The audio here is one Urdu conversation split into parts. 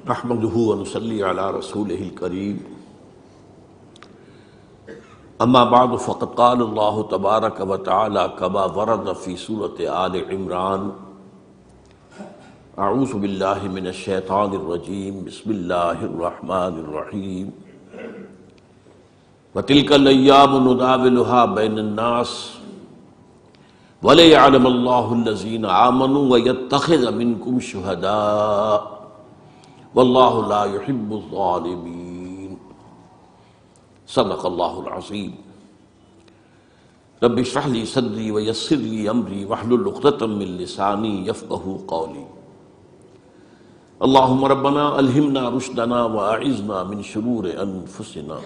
نحمده ونصلي على رسوله الكريم اما بعد فقد قال الله تبارك وتعالى كما ورد في سورة آل عمران اعوذ بالله من الشيطان الرجيم بسم الله الرحمن الرحيم وتلك الايام نداولها بين الناس وَلِيَعْلَمَ اللَّهُ الَّذِينَ آمَنُوا وَيَتَّخِذَ مِنكُمْ شُهَدَاءَ وَاللَّهُ لَا يُحِبُّ الظَّالِمِينَ صدق اللہ العظیم۔ رب اشرح لي صدری ویسر لي امری واحلل عقدۃ من لسانی یفقہوا قولی۔ اللہم ربنا الہمنا رشدنا واعذنا من شرور انفسنا۔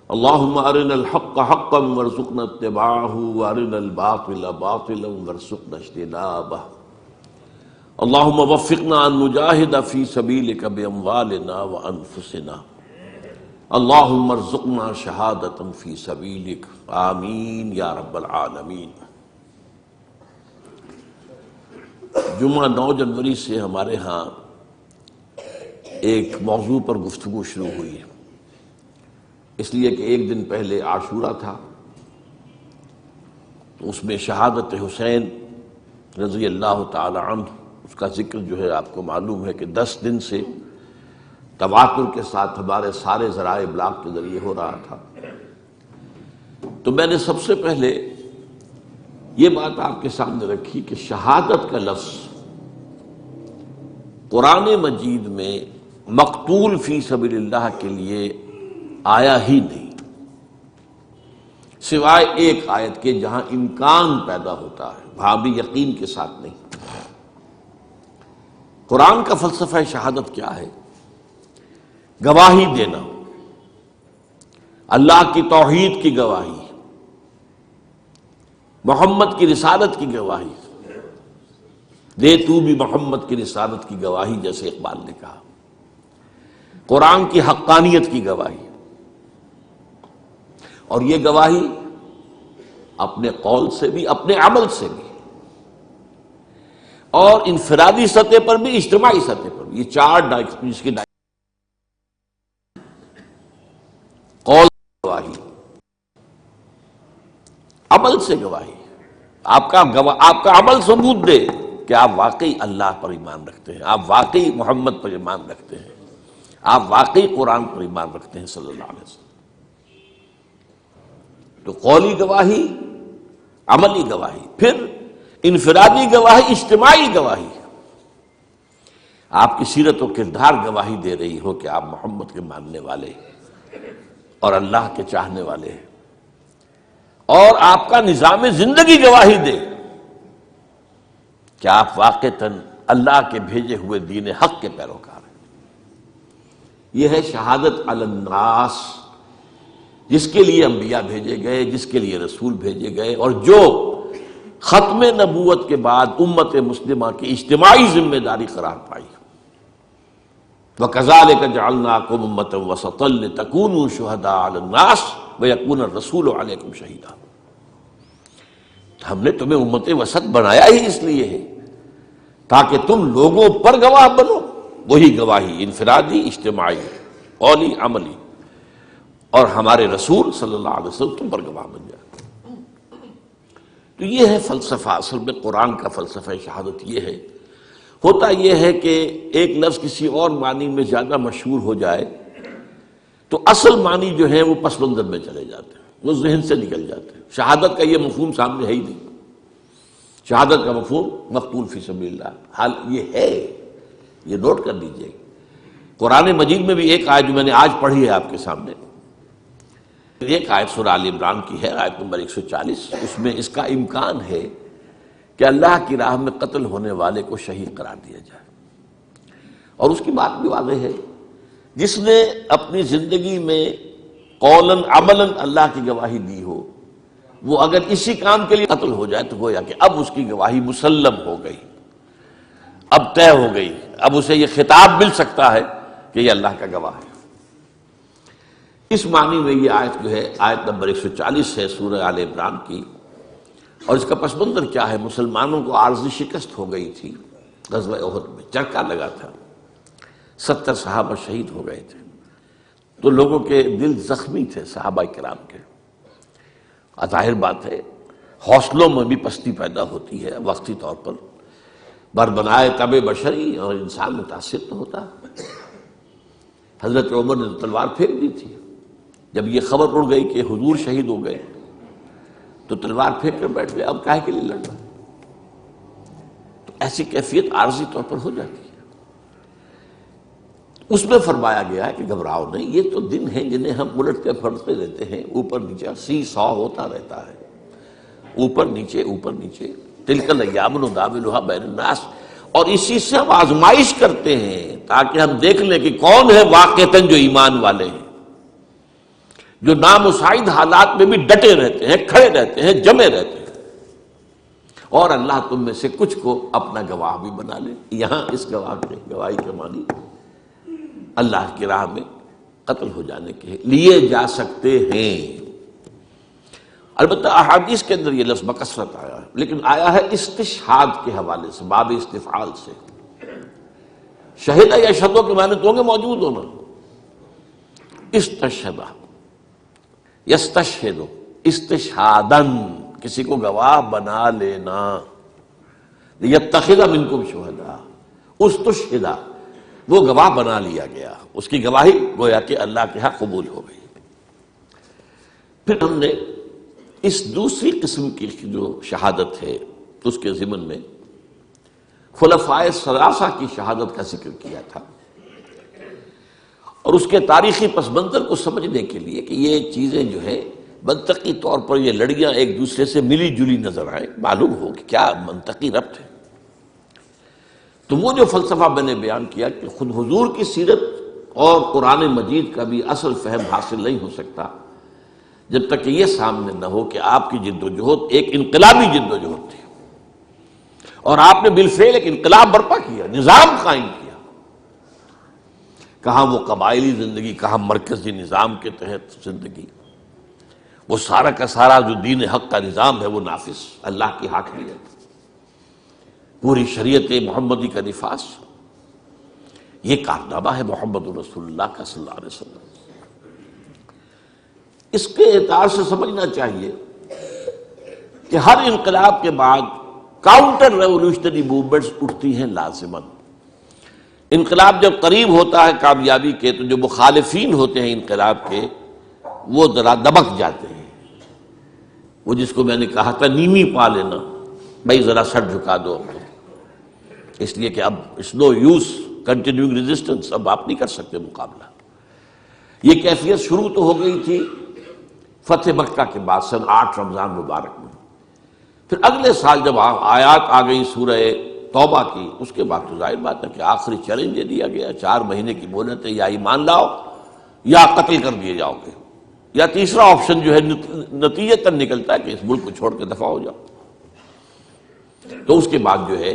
اللہم ارنا الحق حقا وارزقنا اتباعہ وارنا الباطل باطلا وارزقنا اجتنابہ۔ اللہم وفقنا ان نجاہد فی سبیلک باموالنا وانفسنا۔ اللہم ارزقنا شہادۃ فی سبیلک، آمین یا رب العالمین۔ جمعہ 9 جنوری سے ہمارے ہاں ایک موضوع پر گفتگو شروع ہوئی ہے، اس لیے کہ ایک دن پہلے عاشورہ تھا، تو اس میں شہادت حسین رضی اللہ تعالی عنہ، اس کا ذکر جو ہے آپ کو معلوم ہے کہ 10 دن سے تواتر کے ساتھ ہمارے سارے ذرائع ابلاغ کے ذریعے ہو رہا تھا۔ تو میں نے سب سے پہلے یہ بات آپ کے سامنے رکھی کہ شہادت کا لفظ قرآن مجید میں مقتول فی سبیل اللہ کے لیے آیا ہی نہیں، سوائے ایک آیت کے جہاں امکان پیدا ہوتا ہے، وہاں بھی یقین کے ساتھ نہیں۔ قرآن کا فلسفہ شہادت کیا ہے؟ گواہی دینا، اللہ کی توحید کی گواہی، محمد کی رسالت کی گواہی، دے تو بھی محمد کی رسالت کی گواہی، جیسے اقبال نے کہا، قرآن کی حقانیت کی گواہی۔ اور یہ گواہی اپنے قول سے بھی، اپنے عمل سے بھی، اور انفرادی سطح پر بھی، اجتماعی سطح پر بھی، یہ 4 اس کی قول گواہی، عمل سے گواہی، آپ کا عمل ثبوت دے کہ آپ واقعی اللہ پر ایمان رکھتے ہیں، آپ واقعی محمد پر ایمان رکھتے ہیں، آپ واقعی قرآن پر ایمان رکھتے ہیں صلی اللہ علیہ وسلم۔ تو قولی گواہی، عملی گواہی، پھر انفرادی گواہی، اجتماعی گواہی، آپ کی سیرت و کردار گواہی دے رہی ہو کہ آپ محمد کے ماننے والے اور اللہ کے چاہنے والے ہیں، اور آپ کا نظام زندگی گواہی دے کہ آپ واقعتاً اللہ کے بھیجے ہوئے دین حق کے پیروکار ہیں۔ یہ ہے شہادت علی الناس، جس کے لیے انبیاء بھیجے گئے، جس کے لیے رسول بھیجے گئے، اور جو ختم نبوت کے بعد امت مسلمہ کی اجتماعی ذمہ داری قرار پائی۔ وَكَذَلِكَ جَعَلْنَاكُمْ أُمَّةً وَسَطًا لِتَكُونُوا شُهَدَاءَ عَلَى النَّاسِ وَيَكُونَ الرَّسُولُ عَلَيْكُمْ شَهِيدًا۔ ہم نے تمہیں امت وسط بنایا ہی اس لیے ہے تاکہ تم لوگوں پر گواہ بنو، وہی گواہی انفرادی، اجتماعی، قولی، عملی، اور ہمارے رسول صلی اللہ علیہ وسلم تم پر گواہ بن جائے۔ تو یہ ہے فلسفہ، اصل میں قرآن کا فلسفہ شہادت یہ ہے۔ ہوتا یہ ہے کہ ایک لفظ کسی اور معنی میں زیادہ مشہور ہو جائے تو اصل معنی جو ہے وہ پس منظر میں چلے جاتے ہیں، وہ ذہن سے نکل جاتے ہیں۔ شہادت کا یہ مفہوم سامنے ہے ہی نہیں، شہادت کا مفہوم مقتول فی سبیل اللہ، حال یہ ہے، یہ نوٹ کر لیجئے۔ قرآن مجید میں بھی ایک آیت جو میں نے آج پڑھی ہے آپ کے سامنے، ایک آیت سورہ آل عمران کی ہے، آیت نمبر 140، اس میں اس کا امکان ہے کہ اللہ کی راہ میں قتل ہونے والے کو شہید قرار دیا جائے، اور اس کی بات بھی واضح ہے، جس نے اپنی زندگی میں قولاً عملاً اللہ کی گواہی دی ہو، وہ اگر اسی کام کے لیے قتل ہو جائے تو گویا کہ اب اس کی گواہی مسلم ہو گئی، اب طے ہو گئی، اب اسے یہ خطاب مل سکتا ہے کہ یہ اللہ کا گواہ ہے۔ اس معنی میں یہ آیت جو ہے، آیت نمبر 140 ہے سورہ آل عمران کی، اور اس کا پس منظر کیا ہے؟ مسلمانوں کو عارضی شکست ہو گئی تھی غزوہ احد میں، چرکا لگا تھا، 70 صحابہ شہید ہو گئے تھے، تو لوگوں کے دل زخمی تھے صحابہ کرام کے۔ ظاہر بات ہے حوصلوں میں بھی پستی پیدا ہوتی ہے وقتی طور پر، بربنائے طبع بشری، اور انسان متاثر تو ہوتا ہے۔ حضرت عمر نے تلوار پھینک دی تھی، جب یہ خبر اڑ گئی کہ حضور شہید ہو گئے تو تلوار پھینک کر بیٹھ گئے، اب کاہے کے لیے لڑنا؟ تو ایسی کیفیت عارضی طور پر ہو جاتی ہے۔ اس میں فرمایا گیا ہے کہ گھبراؤ نہیں، یہ تو دن ہیں جنہیں ہم الٹ کے پھرتے رہتے ہیں، اوپر نیچے سی سو ہوتا رہتا ہے، اوپر نیچے اوپر نیچے، تلک الایام نداولها بین الناس، اور اسی سے ہم آزمائش کرتے ہیں تاکہ ہم دیکھ لیں کہ کون ہے واقعتاً جو ایمان والے ہیں، جو نامساعد حالات میں بھی ڈٹے رہتے ہیں، کھڑے رہتے ہیں، جمے رہتے ہیں، اور اللہ تم میں سے کچھ کو اپنا گواہ بھی بنا لے۔ یہاں اس گواہی کے معنی اللہ کی راہ میں قتل ہو جانے کے لیے جا سکتے ہیں۔ البتہ احادیث کے اندر یہ لفظ بکثرت آیا ہے، لیکن آیا ہے استشہاد کے حوالے سے، باب استفعال سے۔ شہدہ یا شہدوں کے معنی تو ہوں گے موجود ہونا، استشہدہ یستشہد استشہادن، کسی کو گواہ بنا لینا، لیتخذ منکم شہداء، استشہدہ وہ گواہ بنا لیا گیا، اس کی گواہی گویا کہ اللہ کے ہاں قبول ہو گئی۔ پھر ہم نے اس دوسری قسم کی جو شہادت ہے اس کے ضمن میں خلفائے ثلاثہ کی شہادت کا ذکر کیا تھا، اور اس کے تاریخی پس منظر کو سمجھنے کے لیے کہ یہ چیزیں جو ہے منطقی طور پر یہ لڑیاں ایک دوسرے سے ملی جلی نظر آئیں، معلوم ہو کہ کیا منطقی ربط ہے، تو وہ جو فلسفہ میں نے بیان کیا کہ خود حضور کی سیرت اور قرآن مجید کا بھی اصل فہم حاصل نہیں ہو سکتا جب تک کہ یہ سامنے نہ ہو کہ آپ کی جد و جہد ایک انقلابی جد و جہد تھی، اور آپ نے بالفعل ایک انقلاب برپا کیا، نظام قائم کیا، کہاں وہ قبائلی زندگی، کہاں مرکزی نظام کے تحت زندگی، وہ سارا کا سارا جو دین حق کا نظام ہے وہ نافذ، اللہ کی حاکمیت، پوری شریعت محمدی کا نفاذ، یہ کارنامہ ہے محمد رسول اللہ کا صلی اللہ علیہ وسلم۔ اس کے اعتبار سے سمجھنا چاہیے کہ ہر انقلاب کے بعد کاؤنٹر ریولوشنری موومنٹس اٹھتی ہیں لازماً۔ انقلاب جب قریب ہوتا ہے کامیابی کے تو جو مخالفین ہوتے ہیں انقلاب کے وہ ذرا دبک جاتے ہیں، وہ جس کو میں نے کہا تھا نیمی پا لینا، بھائی ذرا سر جھکا دو، اس لیے کہ اب it's no use continuing resistance, اب آپ نہیں کر سکتے مقابلہ۔ یہ کیفیت شروع تو ہو گئی تھی فتح مکہ کے بعد سن 8 رمضان مبارک میں، پھر اگلے سال جب آیات آ گئی سورہ توبہ کی، اس کے بعد تو ظاہر بات ہے کہ آخری چیلنج دے دیا گیا، 4 مہینے کی مہلت ہے، یا ایمان لاؤ یا قتل کر دیے جاؤ گے، یا تیسرا آپشن جو ہے نتیجتاً نکلتا ہے کہ اس ملک کو چھوڑ کے دفع ہو جاؤ۔ تو اس کے بعد جو ہے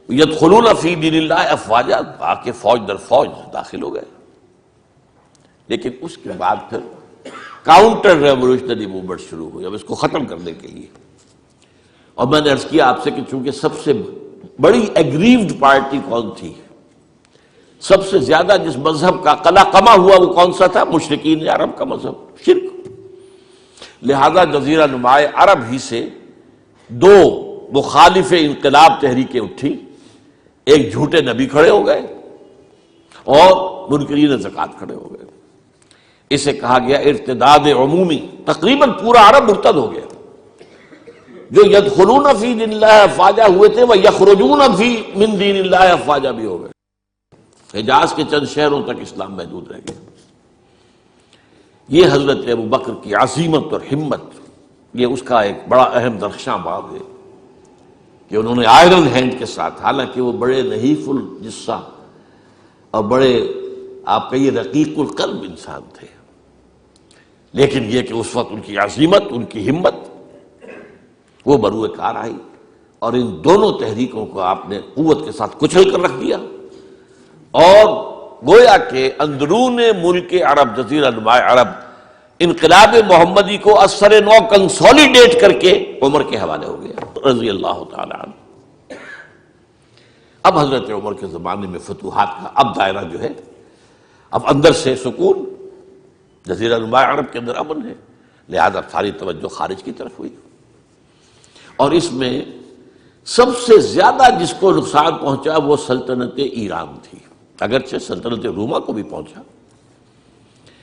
یدخلون فی دین اللہ افواجا، آ کے فوج در فوج داخل ہو گئے، لیکن اس کے بعد پھر کاؤنٹر ریولوشنری موومنٹ شروع ہوئی اب اس کو ختم کرنے کے لیے۔ اور میں نے عرض کیا آپ سے کہ چونکہ سب سے بڑی ایگریوڈ پارٹی کون تھی، سب سے زیادہ جس مذہب کا قلع قمع ہوا وہ کون سا تھا؟ مشرکین عرب کا مذہب، شرک۔ لہذا جزیرہ نماء عرب ہی سے 2 مخالف انقلاب تحریکیں اٹھی، ایک جھوٹے نبی کھڑے ہو گئے اور منکرین زکوٰۃ کھڑے ہو گئے۔ اسے کہا گیا ارتداد عمومی، تقریباً پورا عرب مرتد ہو گیا۔ جو یدخلون فی دین اللہ افواجا ہوئے تھے وہ یخرجون فی من دین اللہ افواجا بھی ہو گئے۔ حجاز کے چند شہروں تک اسلام محدود رہ گیا۔ یہ حضرت ابوبکر کی عزیمت اور ہمت، یہ اس کا ایک بڑا اہم درخشاں باب ہے کہ انہوں نے آئرن ہینڈ کے ساتھ، حالانکہ وہ بڑے نحیف الجثہ اور بڑے آپ کہیے رقیق القلب انسان تھے، لیکن یہ کہ اس وقت ان کی عزیمت، ان کی ہمت وہ بروئے کار آئی، اور ان دونوں تحریکوں کو آپ نے قوت کے ساتھ کچل کر رکھ دیا، اور گویا کہ اندرون ملک عرب، جزیرہ نماء عرب، انقلاب محمدی کو اثر نو کنسولیڈیٹ کر کے عمر کے حوالے ہو گیا رضی اللہ تعالی عنہ۔ اب حضرت عمر کے زمانے میں فتوحات کا اب دائرہ جو ہے، اب اندر سے سکون، جزیرہ نما عرب کے اندر امن ہے، لہذا ساری توجہ خارج کی طرف ہوئی۔ اور اس میں سب سے زیادہ جس کو نقصان پہنچا وہ سلطنت ایران تھی، اگرچہ سلطنت روما کو بھی پہنچا،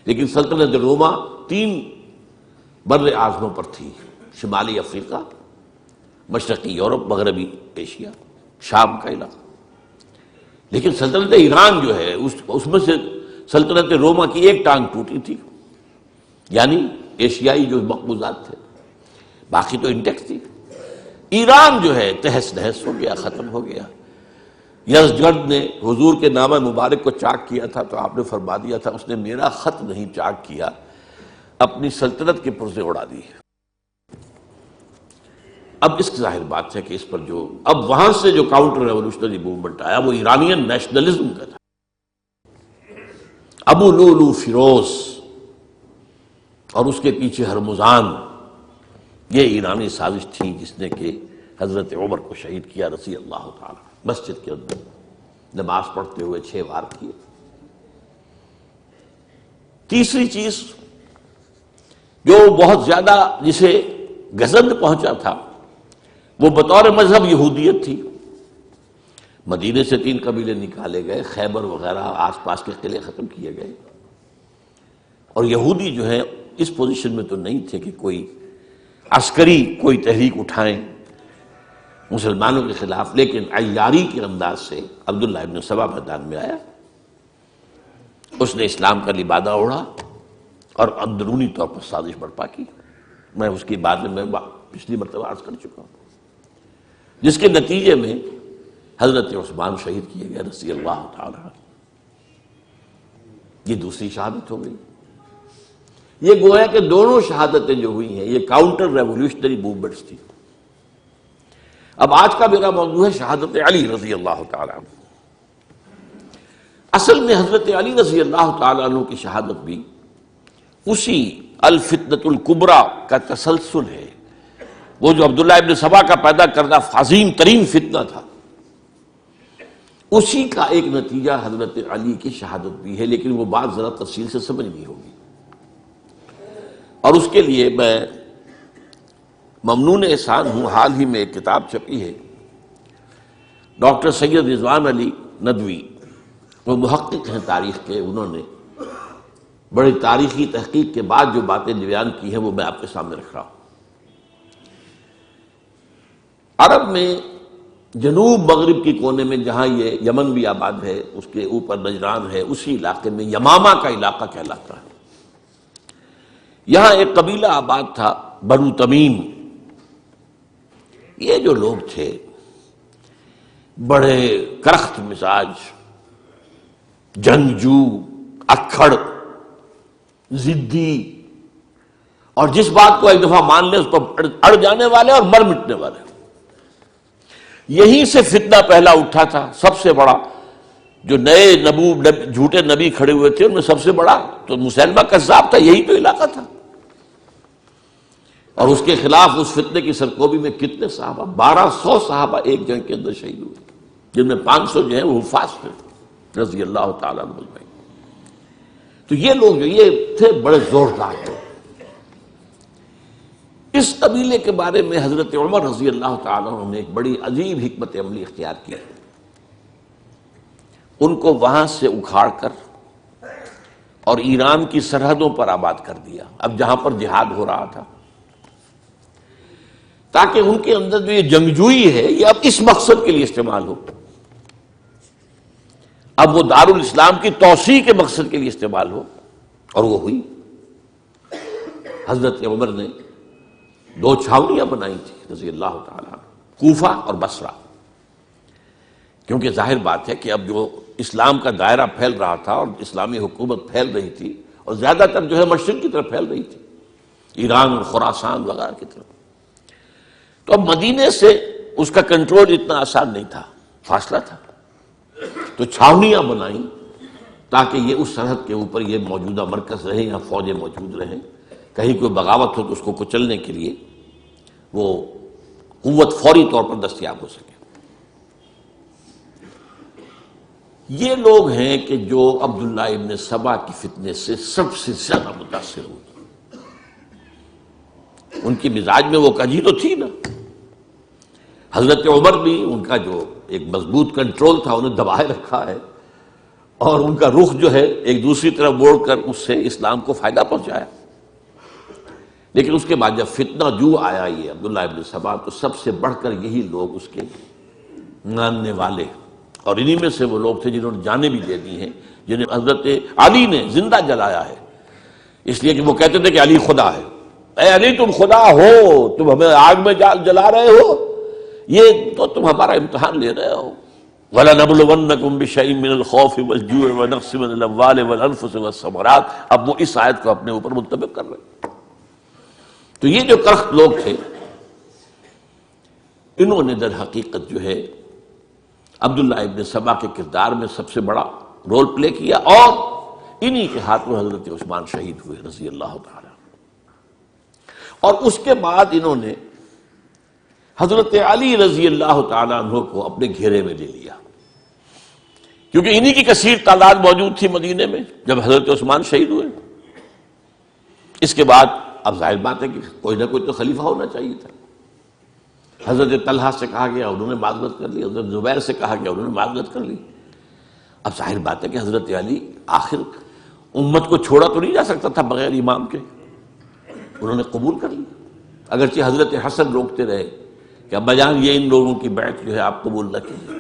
لیکن سلطنت روما 3 بر اعظموں پر تھی، شمالی افریقہ، مشرقی یورپ، مغربی ایشیا، شام کا علاقہ۔ لیکن سلطنت ایران جو ہے اس میں سے سلطنت روما کی ایک ٹانگ ٹوٹی تھی، یعنی ایشیائی جو مقبوضات تھے، باقی تو انٹیکٹ تھی۔ ایران جو ہے تہس نہس ہو گیا، ختم ہو گیا۔ یزدگرد نے حضور کے نامہ مبارک کو چاک کیا تھا تو آپ نے فرما دیا تھا اس نے میرا خط نہیں چاک کیا، اپنی سلطنت کے پرزے اڑا دی۔ اب اس کی ظاہر بات ہے کہ اس پر جو اب وہاں سے جو کاؤنٹر ریولوشنری موومنٹ آیا وہ ایرانین نیشنلزم کا تھا۔ ابو لولو فیروز اور اس کے پیچھے ہرمزان، یہ ایرانی سازش تھی جس نے کہ حضرت عمر کو شہید کیا رضی اللہ تعالی، مسجد کے اندر نماز پڑھتے ہوئے 6 وار کیے۔ تیسری چیز جو بہت زیادہ جسے گزند پہنچا تھا وہ بطور مذہب یہودیت تھی۔ مدینے سے 3 قبیلے نکالے گئے، خیبر وغیرہ آس پاس کے قلعے ختم کیے گئے، اور یہودی جو ہیں اس پوزیشن میں تو نہیں تھے کہ کوئی عسکری کوئی تحریک اٹھائیں مسلمانوں کے خلاف، لیکن عیاری کے انداز سے عبداللہ ابن سبا میدان میں آیا، اس نے اسلام کا لبادہ اوڑھا اور اندرونی طور پر سازش برپا کی۔ میں اس کی بات میں پچھلی مرتبہ عرض کر چکا ہوں، جس کے نتیجے میں حضرت عثمان شہید کیے گئے رضی اللہ تعالی۔ یہ دوسری شہادت ہو گئی۔ یہ گویا کہ دونوں شہادتیں جو ہوئی ہیں یہ کاؤنٹر ریولوشنری موومنٹس تھی۔ اب آج کا میرا موضوع ہے شہادت علی رضی اللہ تعالیٰ عنہ۔ اصل میں حضرت علی رضی اللہ تعالیٰ عنہ کی شہادت بھی اسی الفتنۃ الکبریٰ کا تسلسل ہے، وہ جو عبداللہ ابن سبا کا پیدا کردہ عظیم ترین فتنہ تھا، اسی کا ایک نتیجہ حضرت علی کی شہادت بھی ہے، لیکن وہ بات ذرا تفصیل سے سمجھنی ہوگی۔ اور اس کے لیے میں ممنون احسان ہوں، حال ہی میں ایک کتاب چھپی ہے، ڈاکٹر سید رضوان علی ندوی، وہ محقق ہیں تاریخ کے، انہوں نے بڑی تاریخی تحقیق کے بعد جو باتیں بیان کی ہیں وہ میں آپ کے سامنے رکھ رہا ہوں۔ عرب میں جنوب مغرب کی کونے میں جہاں یہ یمن بھی آباد ہے، اس کے اوپر نجران ہے، اسی علاقے میں یمامہ کا علاقہ کہلاتا ہے۔ یہاں ایک قبیلہ آباد تھا بنو تمیم۔ یہ جو لوگ تھے بڑے کرخت مزاج، جنگجو، اکھڑ، ضدی، اور جس بات کو ایک دفعہ مان لے اس پر اڑ جانے والے اور مر مٹنے والے۔ یہیں سے فتنہ پہلا اٹھا تھا، سب سے بڑا جو نئے جھوٹے نبی کھڑے ہوئے تھے ان میں سب سے بڑا تو مسیلمہ کذاب تھا، یہی تو علاقہ تھا۔ اور اس کے خلاف اس فتنے کی سرکوبی میں کتنے صحابہ، 1200 صحابہ ایک جنگ کے اندر شہید ہوئے، جن میں 500 جو ہیں وہ حفاظ تھے رضی اللہ تعالیٰ عنہ اجمعین۔ تو یہ لوگ جو یہ تھے بڑے زوردار تھے۔ اس قبیلے کے بارے میں حضرت عمر رضی اللہ تعالیٰ عنہ نے ایک بڑی عجیب حکمت عملی اختیار کی۔ ان کو وہاں سے اکھاڑ کر اور ایران کی سرحدوں پر آباد کر دیا، اب جہاں پر جہاد ہو رہا تھا، تاکہ ان کے اندر جو یہ جنگجوئی ہے یہ اب اس مقصد کے لیے استعمال ہو، اب وہ دارالاسلام کی توسیع کے مقصد کے لیے استعمال ہو، اور وہ ہوئی۔ حضرت عمر نے 2 چھاونیاں بنائی تھی رضی اللہ تعالیٰ، کوفہ اور بصرہ، کیونکہ ظاہر بات ہے کہ اب جو اسلام کا دائرہ پھیل رہا تھا اور اسلامی حکومت پھیل رہی تھی، اور زیادہ تر جو ہے مشرق کی طرف پھیل رہی تھی، ایران اور خراسان وغیرہ کی طرف، تو اب مدینے سے اس کا کنٹرول اتنا آسان نہیں تھا، فاصلہ تھا، تو چھاونیاں بنائیں تاکہ یہ اس سرحد کے اوپر یہ موجودہ مرکز رہے یا فوجیں موجود رہیں، کہیں کوئی بغاوت ہو تو اس کو کچلنے کے لیے وہ قوت فوری طور پر دستیاب ہو سکے۔ یہ لوگ ہیں کہ جو عبداللہ ابن سبا کی فتنے سے سب سے زیادہ متاثر ہوئے. ان کی مزاج میں وہ کجی تو تھی نا. حضرت عمر بھی ان کا جو ایک مضبوط کنٹرول تھا انہیں دبائے رکھا ہے، اور ان کا رخ جو ہے ایک دوسری طرف موڑ کر اس سے اسلام کو فائدہ پہنچایا. لیکن اس کے بعد جب فتنہ جو آیا یہ عبداللہ ابن سبا، تو سب سے بڑھ کر یہی لوگ اس کے ماننے والے، اور انہی میں سے وہ لوگ تھے جنہوں نے جانیں بھی دے دی ہیں، جنہیں حضرت علی نے زندہ جلایا ہے، اس لیے کہ وہ کہتے تھے کہ علی خدا ہے. اے علی تم خدا ہو، تم ہمیں آگ میں جلا رہے ہو، یہ تو تم ہمارا امتحان لے رہے ہو. وَلَنَبْلُوَنَّكُمْ بِشَيْءٍ مِّنَ الْخَوْفِ وَالْجُوعِ وَنَقْصٍ مِّنَ الْأَمْوَالِ وَالْأَنفُسِ وَالثَّمَرَاتِ. اب وہ اس آیت کو اپنے اوپر منطبق کر رہے ہیں. تو یہ جو کرخت لوگ تھے، انہوں نے در حقیقت جو ہے عبداللہ ابن سبا کے کردار میں سب سے بڑا رول پلے کیا، اور انہی کے ہاتھوں حضرت عثمان شہید ہوئے رضی اللہ تعالی. اور اس کے بعد انہوں نے حضرت علی رضی اللہ تعالیٰ عنہ کو اپنے گھیرے میں لے لیا، کیونکہ انہی کی کثیر تعداد موجود تھی مدینے میں جب حضرت عثمان شہید ہوئے. اس کے بعد اب ظاہر بات ہے کہ کوئی نہ کوئی تو خلیفہ ہونا چاہیے تھا. حضرت طلحہ سے کہا گیا، انہوں نے معذرت کر لی. حضرت زبیر سے کہا گیا، انہوں نے معذرت کر لی. اب ظاہر بات ہے کہ حضرت علی آخر امت کو چھوڑا تو نہیں جا سکتا تھا بغیر امام کے. انہوں نے قبول کر لی، اگرچہ حضرت حسن روکتے رہے کہ ابا جان یہ ان لوگوں کی بیعت جو ہے آپ قبول نہ کیجیے.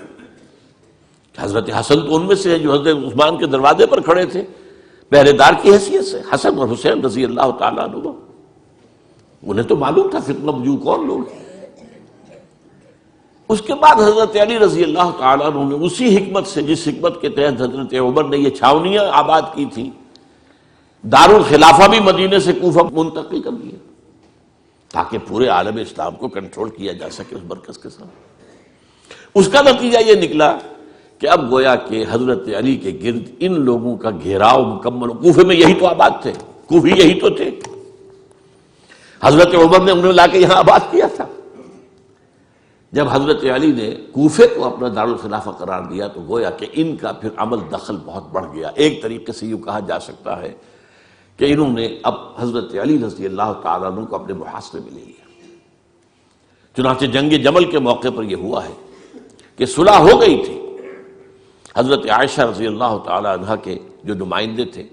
حضرت حسن تو ان میں سے ہیں جو حضرت عثمان کے دروازے پر کھڑے تھے پہرے دار کی حیثیت سے، حسن اور حسین رضی اللہ تعالیٰ عنہ. انہیں تو معلوم تھا فتنہ جو کون لوگ ہیں. اس کے بعد حضرت علی رضی اللہ تعالیٰ عنہ نے اسی حکمت سے، جس حکمت کے تحت حضرت عمر نے یہ چھاونیاں آباد کی تھی، دارالخلافہ بھی مدینے سے کوفہ منتقل کر دیا تاکہ پورے عالم اسلام کو کنٹرول کیا جا سکے اس مرکز کے ساتھ. اس کا نتیجہ یہ نکلا کہ اب گویا کہ حضرت علی کے گرد ان لوگوں کا گھیراؤ مکمل. کوفے میں یہی تو آباد تھے، کوفی یہی تو تھے. حضرت عمر نے انہیں لا کے یہاں آباد کیا تھا. جب حضرت علی نے کوفے کو اپنا دارالخلافہ قرار دیا تو گویا کہ ان کا پھر عمل دخل بہت بڑھ گیا. ایک طریقے سے یوں کہا جا سکتا ہے کہ انہوں نے اب حضرت علی رضی اللہ تعالیٰ عنہ کو اپنے محاصرے میں لے لیا. چنانچہ جنگ جمل کے موقع پر یہ ہوا ہے کہ صلح ہو گئی تھی. حضرت عائشہ رضی اللہ تعالیٰ عنہ کے جو نمائندے تھے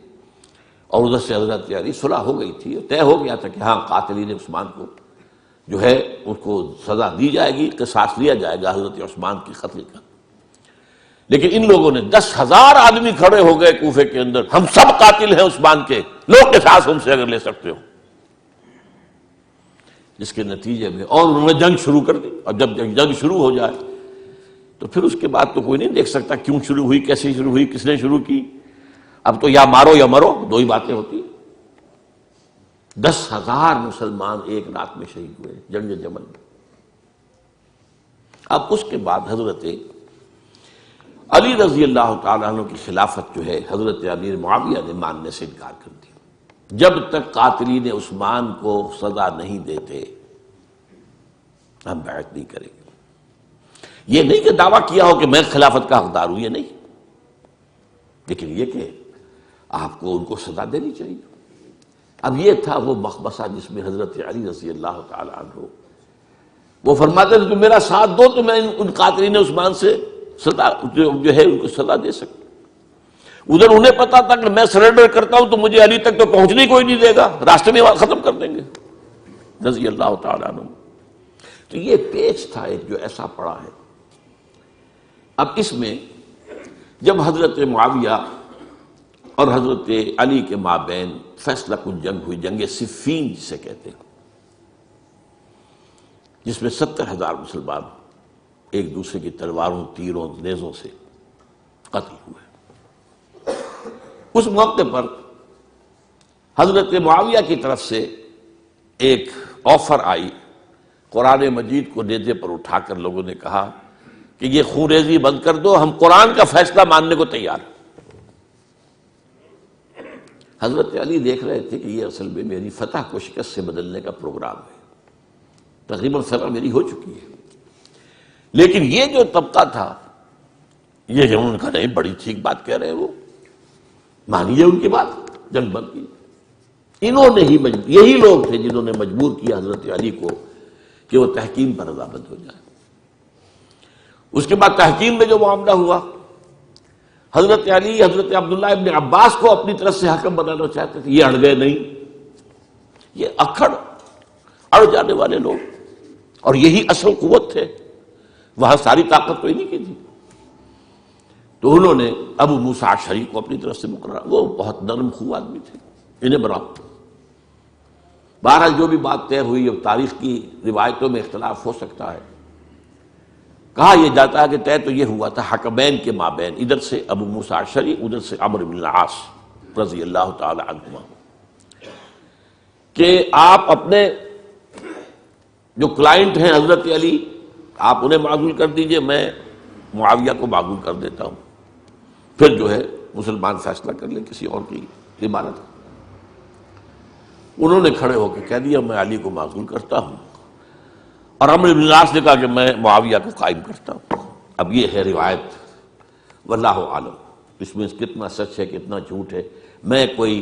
اور ادھر سے حضرت علی، صلح ہو گئی تھی. طے ہو گیا تھا کہ ہاں قاتلین عثمان کو جو ہے ان کو سزا دی جائے گی، قصاص لیا جائے گا حضرت عثمان کی قتل کا. لیکن ان لوگوں نے 10,000 آدمی کھڑے ہو گئے کوفے کے اندر، ہم سب قاتل ہیں عثمان کے، لوگ قصاص ہم سے اگر لے سکتے ہو. جس کے نتیجے میں اور انہوں نے جنگ شروع کر دی. اور جب جنگ شروع ہو جائے تو پھر اس کے بعد تو کوئی نہیں دیکھ سکتا کیوں شروع ہوئی، کیسے شروع ہوئی، کس نے شروع کی. اب تو یا مارو یا مرو، دو ہی باتیں ہوتی. 10,000 مسلمان ایک رات میں شہید ہوئے جنگ جمل میں. اب اس کے بعد حضرت علی رضی اللہ تعالیٰ عنہ کی خلافت جو ہے حضرت امیر معاویہ نے ماننے سے انکار کر دیا. جب تک قاتلین عثمان کو سزا نہیں دیتے ہم بیعت نہیں کریں گے. یہ نہیں کہ دعویٰ کیا ہو کہ میں خلافت کا حقدار ہوں، یہ نہیں، لیکن یہ کہ آپ کو ان کو سزا دینی چاہیے. اب یہ تھا وہ مخمصہ جس میں حضرت علی رضی اللہ تعالیٰ عنہ وہ فرماتے تھے تم میرا ساتھ دو تو میں ان قاتلین عثمان سے سزا جو ہے ان کو سزا دے سکتا. ادھر انہیں پتا تھا کہ میں سرنڈر کرتا ہوں تو مجھے علی تک تو پہنچنے کوئی نہیں دے گا، راستے میں ختم کر دیں گے رضی اللہ تعالیٰ عنہ. تو یہ پیچ تھا ایک جو ایسا پڑا ہے. اب اس میں جب حضرت معاویہ اور حضرت علی کے مابین فیصلہ کن جنگ ہوئی، جنگ صفین جسے کہتے ہیں، جس میں 70,000 مسلمان ایک دوسرے کی تلواروں، تیروں، نیزوں سے قتل ہوئے. اس موقع پر حضرت معاویہ کی طرف سے ایک آفر آئی. قرآن مجید کو نیزے پر اٹھا کر لوگوں نے کہا کہ یہ خونریزی بند کر دو، ہم قرآن کا فیصلہ ماننے کو تیار ہیں. حضرت علی دیکھ رہے تھے کہ یہ اصل میں میری فتح کو شکست سے بدلنے کا پروگرام ہے. تقریباً فتح میری ہو چکی ہے، لیکن یہ جو طبقہ تھا یہ انہوں نے کہا نہیں بڑی ٹھیک بات کہہ رہے ہیں وہ، مانیے ان کی بات، جنگ بند کی۔ انہوں نے ہی یہی لوگ تھے جنہوں نے مجبور کیا حضرت علی کو کہ وہ تحکیم پر رضامند ہو جائے۔ اس کے بعد تحکیم میں جو معاملہ ہوا، حضرت علی حضرت عبداللہ ابن عباس کو اپنی طرف سے حکم بنانا چاہتے تھے، یہ اڑ گئے نہیں، یہ اڑ جانے والے لوگ، اور یہی اصل قوت تھے، وہاں ساری طاقت تو انہیں کی تھی۔ تو انہوں نے ابو موسیٰ اشعری کو اپنی طرف سے مقررہ، وہ بہت نرم خو آدمی تھے، انہیں بناؤ۔ بہرحال جو بھی بات طے ہوئی، اب تاریخ کی روایتوں میں اختلاف ہو سکتا ہے، کہا یہ جاتا ہے کہ طے تو یہ ہوا تھا حکمین کے مابین، ادھر سے ابو موسیٰ اشعری، ادھر سے عمرو بن العاص رضی اللہ تعالی عنہما، کہ آپ اپنے جو کلائنٹ ہیں حضرت علی، آپ انہیں معزول کر دیجئے، میں معاویہ کو معزول کر دیتا ہوں، پھر جو ہے مسلمان فیصلہ کر لیں کسی اور کی عبادت۔ انہوں نے کھڑے ہو کے کہہ دیا میں علی کو معزول کرتا ہوں، اور عمرو بن العاص نے کہا کہ میں معاویہ کو قائم کرتا ہوں۔ اب یہ ہے روایت، واللہ عالم اس میں کتنا سچ ہے کتنا جھوٹ ہے، میں کوئی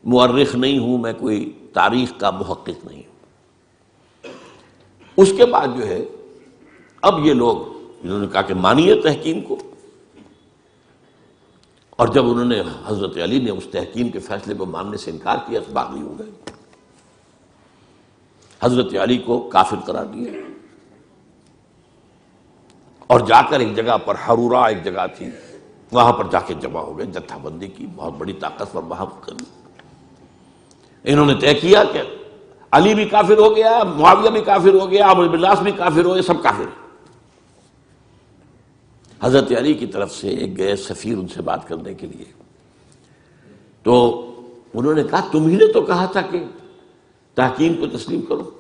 مورخ نہیں ہوں، میں کوئی تاریخ کا محقق نہیں ہوں۔ اس کے بعد جو ہے اب یہ لوگ انہوں نے کہا کہ مانیے تحکیم کو، اور جب انہوں نے حضرت علی نے اس تحکیم کے فیصلے کو ماننے سے انکار کیا تو باغی ہو گئے، حضرت علی کو کافر قرار دیا، اور جا کر ایک جگہ پر حرورہ ایک جگہ تھی وہاں پر جا کے جمع ہو گئے، جتھا بندی کی، بہت بڑی طاقت پر وہاں کر انہوں نے طے کیا کہ علی بھی کافر ہو گیا، معاویہ بھی کافر ہو گیا، عمرو بن العاص بھی کافر ہو گئے، سب کافر ہیں۔ حضرت علی کی طرف سے ایک گئے سفیر ان سے بات کرنے کے لیے، تو انہوں نے کہا تم ہی نے تو کہا تھا کہ تحکیم کو تسلیم کرو،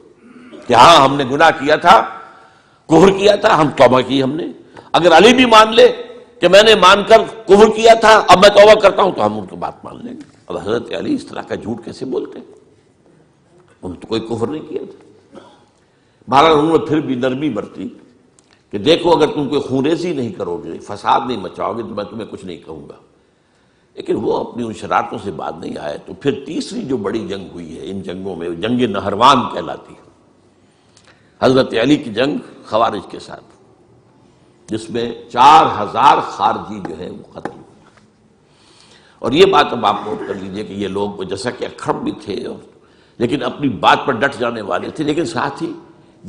کہ ہاں ہم نے گناہ کیا تھا، کفر کیا تھا، ہم توبہ کی ہم نے، اگر علی بھی مان لے کہ میں نے مان کر کفر کیا تھا اب میں توبہ کرتا ہوں تو ہم ان کی بات مان لیں گے۔ اب حضرت علی اس طرح کا جھوٹ کیسے بولتے ہیں، انہوں نے تو کوئی کفر نہیں کیا تھا۔ بہرحال انہوں نے پھر بھی نرمی برتی کہ دیکھو اگر تم کوئی خونریزی نہیں کرو گے، فساد نہیں مچاؤ گے تو میں تمہیں کچھ نہیں کہوں گا، لیکن وہ اپنی ان شرارتوں سے بعد نہیں آئے۔ تو پھر تیسری جو بڑی جنگ ہوئی ہے ان جنگوں میں، جنگ نہروان کہلاتی ہے، حضرت علی کی جنگ خوارج کے ساتھ، جس میں 4000 خارجی جو ہے وہ قتل ہوئے۔ اور یہ بات اب آپ نوٹ کر لیجئے کہ یہ لوگ جیسا کہ اکھڑ بھی تھے لیکن اپنی بات پر ڈٹ جانے والے تھے، لیکن ساتھ ہی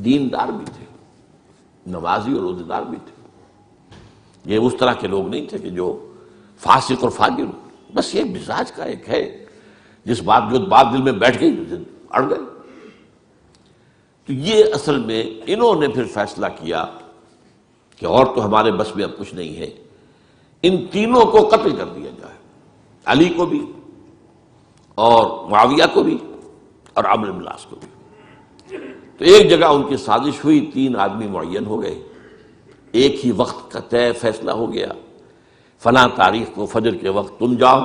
دیندار بھی تھے، نمازی اور روزے دار بھی تھے۔ یہ اس طرح کے لوگ نہیں تھے کہ جو فاسق اور فاجر ہو، بس یہ مزاج کا ایک ہے، جس بات جو بات دل میں بیٹھ گئی اڑ گئے۔ تو یہ اصل میں انہوں نے پھر فیصلہ کیا کہ اور تو ہمارے بس میں اب کچھ نہیں ہے، ان تینوں کو قتل کر دیا جائے، علی کو بھی اور معاویہ کو بھی اور عمرو بن العاص کو بھی۔ تو ایک جگہ ان کی سازش ہوئی، 3 آدمی معین ہو گئے، ایک ہی وقت کا طے فیصلہ ہو گیا، فلاں تاریخ کو فجر کے وقت تم جاؤ،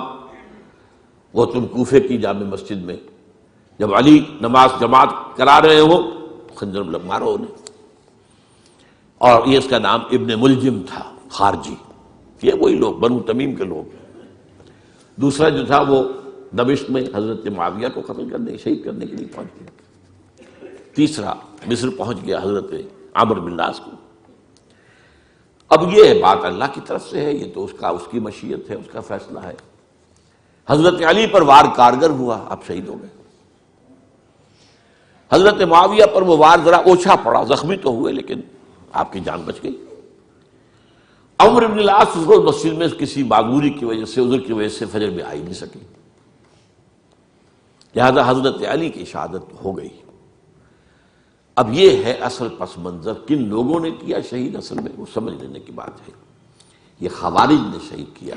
وہ تم کوفے کی جامع مسجد میں، جب علی نماز جماعت کرا رہے ہو خنجر مارو انہیں۔ اور یہ اس کا نام ابن ملجم تھا، خارجی، یہ وہی لوگ بنو تمیم کے لوگ۔ دوسرا جو تھا وہ دمشق میں حضرت معاویہ کو قتل کرنے شہید کرنے کے لیے پہنچ گیا۔ تیسرا مصر پہنچ گیا حضرت عمرو بن العاص کو۔ اب یہ بات اللہ کی طرف سے ہے، یہ تو اس کی مشیت ہے، اس کا فیصلہ ہے۔ حضرت علی پر وار کارگر ہوا، آپ شہید ہو گئے۔ حضرت معاویہ پر وہ وار ذرا اوچھا پڑا، زخمی تو ہوئے لیکن آپ کی جان بچ گئی۔ عمرو بن العاص اس روز مسجد میں کسی معذوری کی وجہ سے، عذر کی وجہ سے فجر میں آئی نہیں سکی، لہذا حضرت علی کی شہادت ہو گئی۔ اب یہ ہے اصل پس منظر، کن لوگوں نے کیا شہید، اصل میں وہ سمجھ لینے کی بات ہے، یہ خوارج نے شہید کیا۔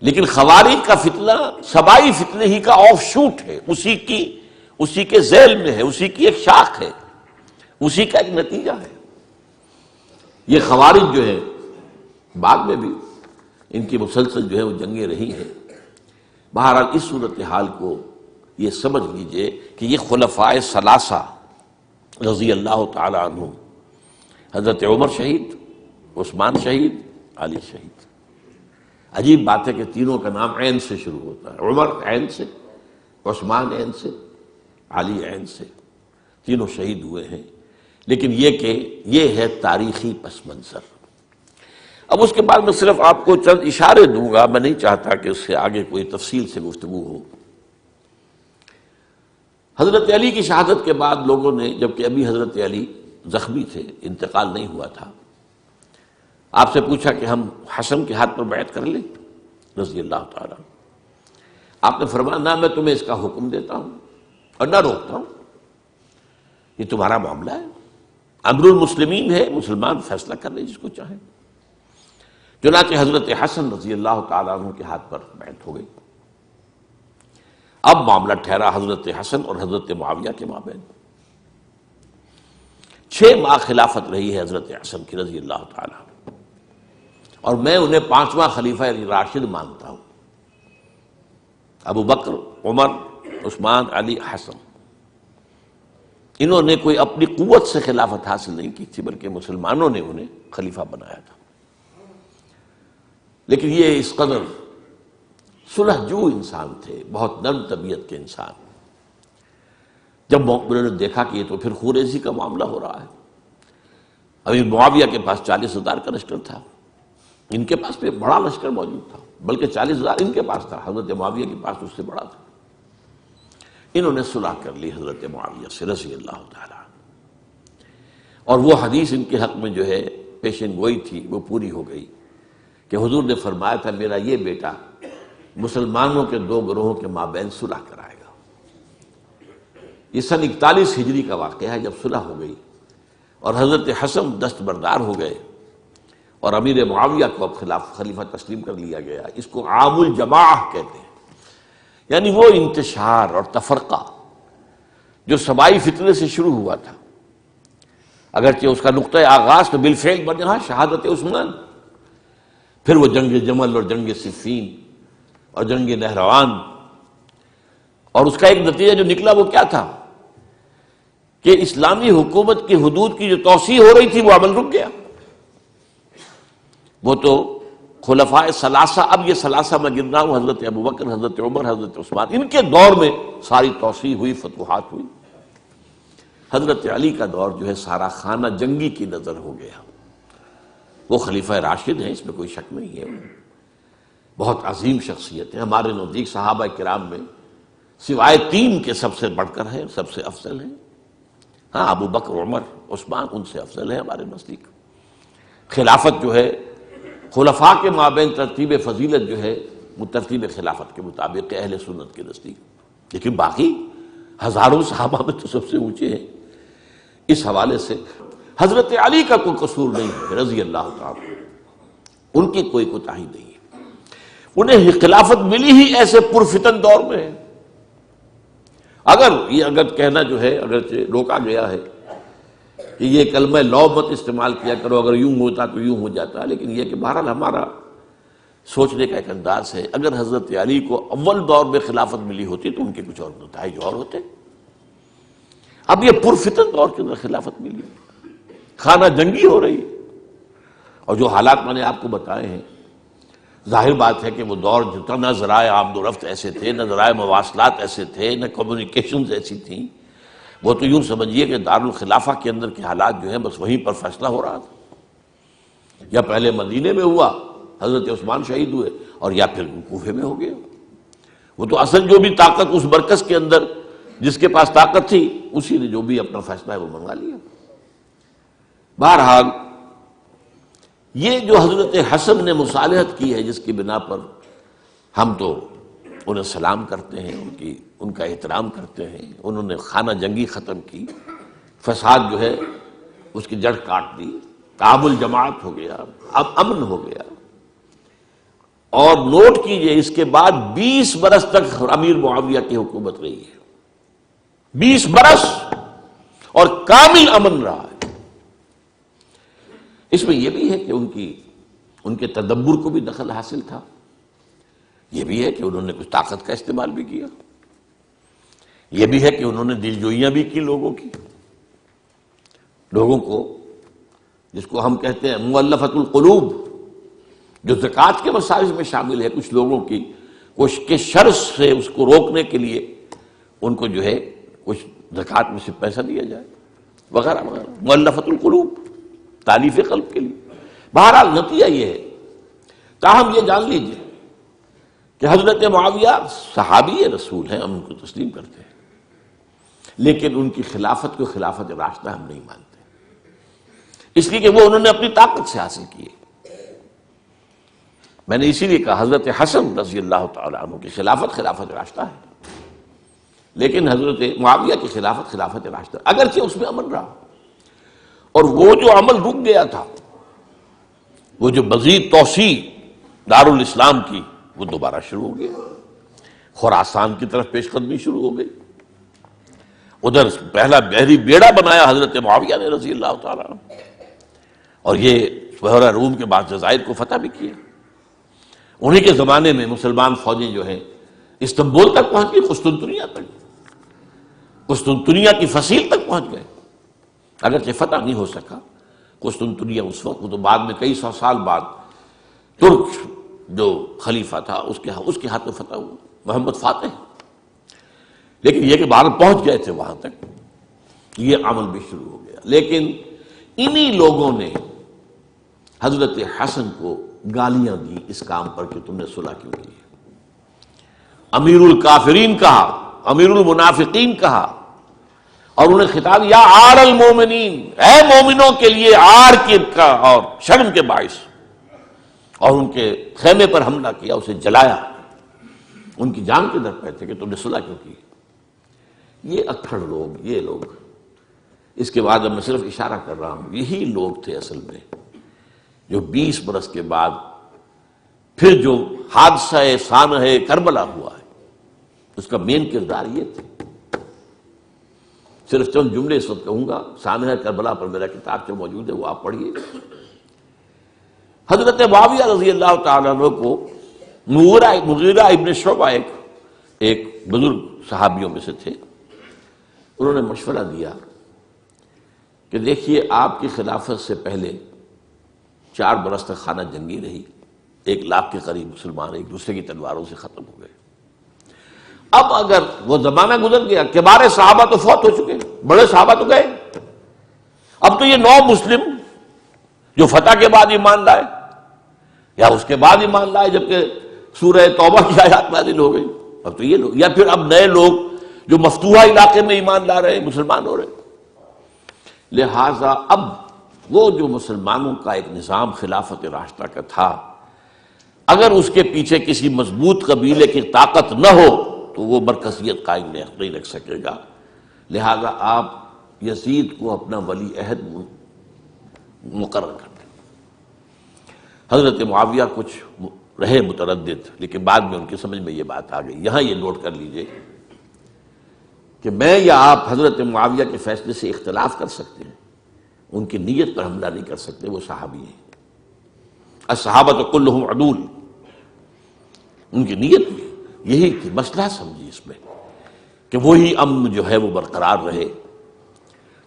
لیکن خوارج کا فتنہ سبائی فتنے ہی کا آف شوٹ ہے، اسی کے ذیل میں ہے، اسی کی ایک شاخ ہے، اسی کا ایک نتیجہ ہے۔ یہ خوارج جو ہے بعد میں بھی ان کی مسلسل جو ہے وہ جنگیں رہی ہیں۔ بہرحال اس صورتحال کو یہ سمجھ لیجئے کہ یہ خلفائے ثلاثہ رضی اللہ تعالی عنہ، حضرت عمر شہید، عثمان شہید، علی شہید۔ عجیب بات ہے کہ تینوں کا نام عین سے شروع ہوتا ہے، عمر عین سے، عثمان عین سے، علی عین سے، تینوں شہید ہوئے ہیں۔ لیکن یہ کہ یہ ہے تاریخی پس منظر۔ اب اس کے بعد میں صرف آپ کو چند اشارے دوں گا، میں نہیں چاہتا کہ اس سے آگے کوئی تفصیل سے گفتگو ہو۔ حضرت علی کی شہادت کے بعد لوگوں نے، جبکہ ابھی حضرت علی زخمی تھے، انتقال نہیں ہوا تھا، آپ سے پوچھا کہ ہم حسن کے ہاتھ پر بیعت کر لیں رضی اللہ تعالیٰ۔ آپ نے فرمایا نہ میں تمہیں اس کا حکم دیتا ہوں اور نہ روکتا ہوں، یہ تمہارا معاملہ ہے، امر المسلمین ہے، مسلمان فیصلہ کر لیں جس کو چاہیں۔ چنانچہ حضرت حسن رضی اللہ تعالیٰ عنہ کے ہاتھ پر بیعت ہو گئی۔ اب معاملہ ٹھہرا حضرت حسن اور حضرت معاویہ کے مابین۔ 6 ماہ خلافت رہی ہے حضرت حسن کی رضی اللہ تعالیٰ عنہ، اور میں انہیں 5واں خلیفہ راشد مانتا ہوں۔ ابو بکر، عمر، عثمان، علی، حسن، انہوں نے کوئی اپنی قوت سے خلافت حاصل نہیں کی تھی، بلکہ مسلمانوں نے انہیں خلیفہ بنایا تھا۔ لیکن یہ اس قدر صلح جو انسان تھے، بہت نرم طبیعت کے انسان، جب انہوں نے دیکھا کہ یہ تو پھر خوریزی کا معاملہ ہو رہا ہے۔ ابھی معاویہ کے پاس 40,000 کا لشکر تھا، ان کے پاس بھی بڑا لشکر موجود تھا، بلکہ 40,000 ان کے پاس تھا، حضرت معاویہ کے پاس اس سے بڑا تھا۔ انہوں نے صلح کر لی حضرت معاویہ سے رضی اللہ تعالیٰ، اور وہ حدیث ان کے حق میں جو ہے پیشن گوئی تھی وہ پوری ہو گئی کہ حضور نے فرمایا تھا میرا یہ بیٹا مسلمانوں کے 2 گروہوں کے مابین صلح کرائے گا۔ یہ سن 41 ہجری کا واقعہ ہے جب صلح ہو گئی اور حضرت حسن دستبردار ہو گئے اور امیر معاویہ کو اب خلیفہ تسلیم کر لیا گیا۔ اس کو عام الجماع کہتے ہیں، یعنی وہ انتشار اور تفرقہ جو سبائی فتنے سے شروع ہوا تھا، اگرچہ اس کا نقطہ آغاز تو بالفعل بنا شہادت عثمان، پھر وہ جنگ جمل اور جنگ صفین اور جنگ نہروان، اور اس کا ایک نتیجہ جو نکلا وہ کیا تھا کہ اسلامی حکومت کی حدود کی جو توسیع ہو رہی تھی وہ عمل رک گیا۔ وہ تو خلفائے ثلاثہ، اب یہ ثلاثہ میں گن رہا ہوں، حضرت ابوبکر، حضرت عمر، حضرت عثمان، ان کے دور میں ساری توسیع ہوئی، فتوحات ہوئی۔ حضرت علی کا دور جو ہے سارا خانہ جنگی کی نظر ہو گیا۔ وہ خلیفہ راشد ہیں، اس میں کوئی شک نہیں ہے، بہت عظیم شخصیت ہے، ہمارے نزدیک صحابہ کرام میں سوائے 3 کے سب سے بڑھ کر ہیں، سب سے افضل ہیں۔ ہاں ابو بکر، عمر، عثمان ان سے افضل ہیں ہمارے نزدیک۔ خلافت جو ہے خلفاء کے مابین ترتیب فضیلت جو ہے وہ ترتیب خلافت کے مطابق اہل سنت کے نزدیک، لیکن باقی ہزاروں صحابہ میں تو سب سے اونچے ہیں۔ اس حوالے سے حضرت علی کا کوئی قصور نہیں ہے رضی اللہ تعالیٰ، ان کی کوئی کوتاہی نہیں ہے، انہیں خلافت ملی ہی ایسے پرفتن دور میں ہے۔ اگر کہنا جو ہے اگرچہ روکا گیا ہے کہ یہ کلمہ لو مت استعمال کیا کرو، اگر یوں ہوتا تو یوں ہو جاتا، لیکن یہ کہ بہرحال ہمارا سوچنے کا ایک انداز ہے، اگر حضرت علی کو اول دور میں خلافت ملی ہوتی تو ان کے کچھ اور نتائج اور ہوتے۔ اب یہ پرفتن دور کے اندر خلافت ملی، خانہ جنگی ہو رہی، اور جو حالات میں نے آپ کو بتائے ہیں، ظاہر بات ہے کہ وہ دور جتنا نہ ذرائع آمد و رفت ایسے تھے، نہ ذرائع مواصلات ایسے تھے، نہ کمیونیکیشنز ایسی تھیں، وہ تو یوں سمجھیے کہ دارالخلافہ کے اندر کے حالات جو ہیں بس وہیں پر فیصلہ ہو رہا تھا، یا پہلے مدینے میں ہوا، حضرت عثمان شہید ہوئے، اور یا پھر کوفے میں ہو گیا۔ وہ تو اصل جو بھی طاقت اس مرکز کے اندر جس کے پاس طاقت تھی اسی نے جو بھی اپنا فیصلہ ہے وہ منگا لیا۔ بہرحال یہ جو حضرت حسن نے مصالحت کی ہے، جس کی بنا پر ہم تو انہیں سلام کرتے ہیں، ان کا احترام کرتے ہیں، انہوں نے خانہ جنگی ختم کی، فساد جو ہے اس کی جڑ کاٹ دی، تعامل جماعت ہو گیا، اب امن ہو گیا۔ اور نوٹ کیجئے اس کے بعد 20 برس تک امیر معاویہ کی حکومت رہی ہے، 20 برس، اور کامل امن رہا ہے۔ اس میں یہ بھی ہے کہ ان کے تدبر کو بھی دخل حاصل تھا، یہ بھی ہے کہ انہوں نے کچھ طاقت کا استعمال بھی کیا، یہ بھی ہے کہ انہوں نے دل جوئیاں بھی کی لوگوں کی، لوگوں کو جس کو ہم کہتے ہیں مؤلفۃ القلوب، جو زکوٰۃ کے مسائل میں شامل ہے، کچھ لوگوں کی کوشش کے شر سے اس کو روکنے کے لیے ان کو جو ہے کچھ زکوٰۃ میں سے پیسہ دیا جائے وغیرہ وغیرہ، مؤلفۃ القلوب، تالیف قلب کے لیے۔ بہرحال نتیجہ یہ ہے، تاہم یہ جان لیجیے کہ حضرت معاویہ صحابی رسول ہیں، ہم ان کو تسلیم کرتے ہیں، لیکن ان کی خلافت کو خلافت راشدہ ہم نہیں مانتے، اس لیے کہ وہ انہوں نے اپنی طاقت سے حاصل کیے۔ میں نے اسی لیے کہا حضرت حسن رضی اللہ تعالیٰ عنہ کی خلافت خلافت راشدہ ہے، لیکن حضرت معاویہ کی خلافت خلافت راشدہ، اگرچہ اس میں عمل رہا، اور وہ جو عمل رک گیا تھا، وہ جو مزید توسیع دارالاسلام کی، وہ دوبارہ شروع ہو گیا، خراسان کی طرف پیش قدمی شروع ہو گئی، ادھر پہلا بحری بیڑا بنایا حضرت معاویہ نے رضی اللہ تعالیٰ عنہ، اور یہ بحیرہ روم کے بعد جزائر کو فتح بھی کیا۔ انہی کے زمانے میں مسلمان فوجیں جو ہیں استنبول تک پہنچ گئی، قسطنطنیہ تک، قسطنطنیہ کی فصیل تک پہنچ گئے، اگرچہ فتح نہیں ہو سکا قسطنطنیہ اس وقت، وہ تو بعد میں کئی سو سال بعد ترک جو خلیفہ تھا اس کے ہاتھ میں فتح ہوا، محمد فاتح، لیکن یہ کہ باہر پہنچ گئے تھے وہاں تک، یہ عمل بھی شروع ہو گیا۔ لیکن انہی لوگوں نے حضرت حسن کو گالیاں دی اس کام پر کہ تم نے صلح کیوں کی، امیر الکافرین کہا، امیر المنافقین کہا، اور انہیں خطاب یا عار المومنین، اے مومنوں کے لیے عار کی کا اور شرم کے باعث، اور ان کے خیمے پر حملہ کیا، اسے جلایا، ان کی جان کے در پہ تھے کہ تم نے صلح کیوں کی۔ یہ اکھڑ لوگ، یہ لوگ، اس کے بعد اب میں صرف اشارہ کر رہا ہوں، یہی لوگ تھے اصل میں جو 20 برس کے بعد پھر جو حادثہ سانحہ کربلا ہوا ہے اس کا مین کردار یہ تھے۔ صرف چند جملے اس وقت کہوں گا، سانحہ کربلا پر میرا کتاب جو موجود ہے وہ آپ پڑھیے۔ حضرت معاویہ رضی اللہ تعالیٰ عنہ کو مغیرہ ابن شعبہ ایک بزرگ صحابیوں میں سے تھے، انہوں نے مشورہ دیا کہ دیکھیے آپ کی خلافت سے پہلے 4 برس تک خانہ جنگی رہی، 1 لاکھ کے قریب مسلمان ایک دوسرے کی تلواروں سے ختم ہو گئے، اب اگر وہ زمانہ گزر گیا، کبار صحابہ تو فوت ہو چکے، بڑے صحابہ تو گئے، اب تو یہ 9 مسلم جو فتح کے بعد ایمان لائے یا اس کے بعد ایمان لائے جبکہ سورہ توبہ کی آیات نازل ہو گئی، اب تو یہ لوگ، یا پھر اب نئے لوگ جو مفتوحہ علاقے میں ایمان لا رہے ہیں، مسلمان ہو رہے، لہذا اب وہ جو مسلمانوں کا ایک نظام خلافت راشدہ کا تھا، اگر اس کے پیچھے کسی مضبوط قبیلے کی طاقت نہ ہو تو وہ مرکزیت قائم نہیں رکھ سکے گا، لہذا آپ یزید کو اپنا ولی عہد مقرر کر دیں۔ حضرت معاویہ کچھ رہے متردد، لیکن بعد میں ان کی سمجھ میں یہ بات آ گئی۔ یہاں یہ نوٹ کر لیجئے کہ میں یا آپ حضرت معاویہ کے فیصلے سے اختلاف کر سکتے ہیں، ان کی نیت پر حملہ نہیں کر سکتے، وہ صحابی ہیں، الصحابۃ کلھم عدول، ان کی نیت یہی تھی، مسئلہ سمجھی اس میں کہ وہی امن جو ہے وہ برقرار رہے۔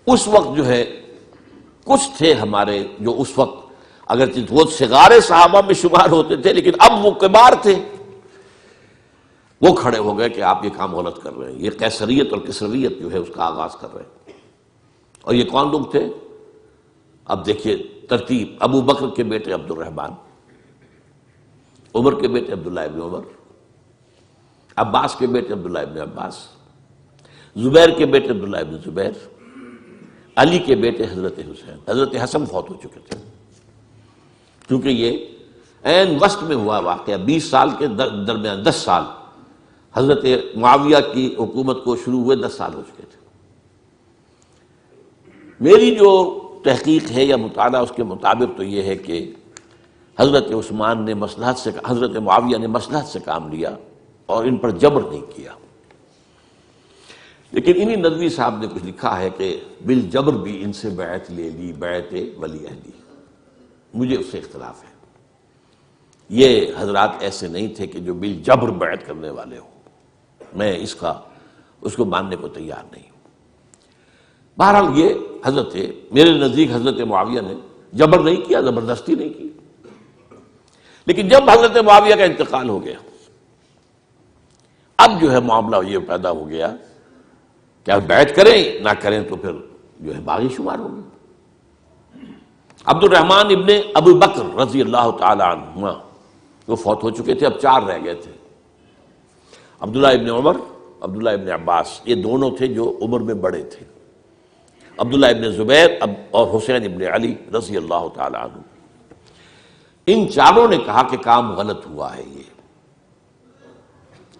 اس وقت جو ہے کچھ تھے ہمارے جو اس وقت اگرچہ وہ صغار صحابہ میں شمار ہوتے تھے، لیکن اب وہ کبار تھے، وہ کھڑے ہو گئے کہ آپ یہ کام غلط کر رہے ہیں، یہ قیصریت اور کسرویت جو ہے اس کا آغاز کر رہے ہیں۔ اور یہ کون لوگ تھے؟ اب دیکھیے ترتیب، ابو بکر کے بیٹے عبد الرحمن، عمر کے بیٹے عبداللہ ابن عمر، عباس کے بیٹے عبداللہ ابن عباس، زبیر کے بیٹے عبداللہ ابن زبیر، علی کے بیٹے حضرت حسین۔ حضرت حسن فوت ہو چکے تھے کیونکہ یہ عین وسط میں ہوا واقعہ، 20 سال کے درمیان 10 سال حضرت معاویہ کی حکومت کو شروع ہوئے 10 سال ہو چکے تھے۔ میری جو تحقیق ہے یا مطالعہ اس کے مطابق تو یہ ہے کہ حضرت عثمان نے مصلحت سے، حضرت معاویہ نے مصلحت سے کام لیا اور ان پر جبر نہیں کیا، لیکن انہی ندوی صاحب نے کچھ لکھا ہے کہ بالجبر بھی ان سے بیعت لے لی، بیعت ولی عہدی، مجھے اس سے اختلاف ہے۔ یہ حضرات ایسے نہیں تھے کہ جو بالجبر بیعت کرنے والے ہوں، میں اس کو ماننے کو تیار نہیں ہوں۔ بہرحال یہ میرے نزدیک حضرت معاویہ نے جبر نہیں کیا، زبردستی نہیں کی، لیکن جب حضرت معاویہ کا انتقال ہو گیا، اب جو ہے معاملہ یہ پیدا ہو گیا کہ اب بیعت کریں نہ کریں تو پھر جو ہے باغی شمار ہوگی۔ عبد الرحمن ابن ابو بکر رضی اللہ تعالی عنہما وہ فوت ہو چکے تھے، اب 4 رہ گئے تھے، عبداللہ ابن عمر، عبداللہ ابن عباس، یہ دونوں تھے جو عمر میں بڑے تھے، عبداللہ ابن زبیر اور حسین ابن علی رضی اللہ تعالی عنہ۔ ان چاروں نے کہا کہ کام غلط ہوا ہے یہ،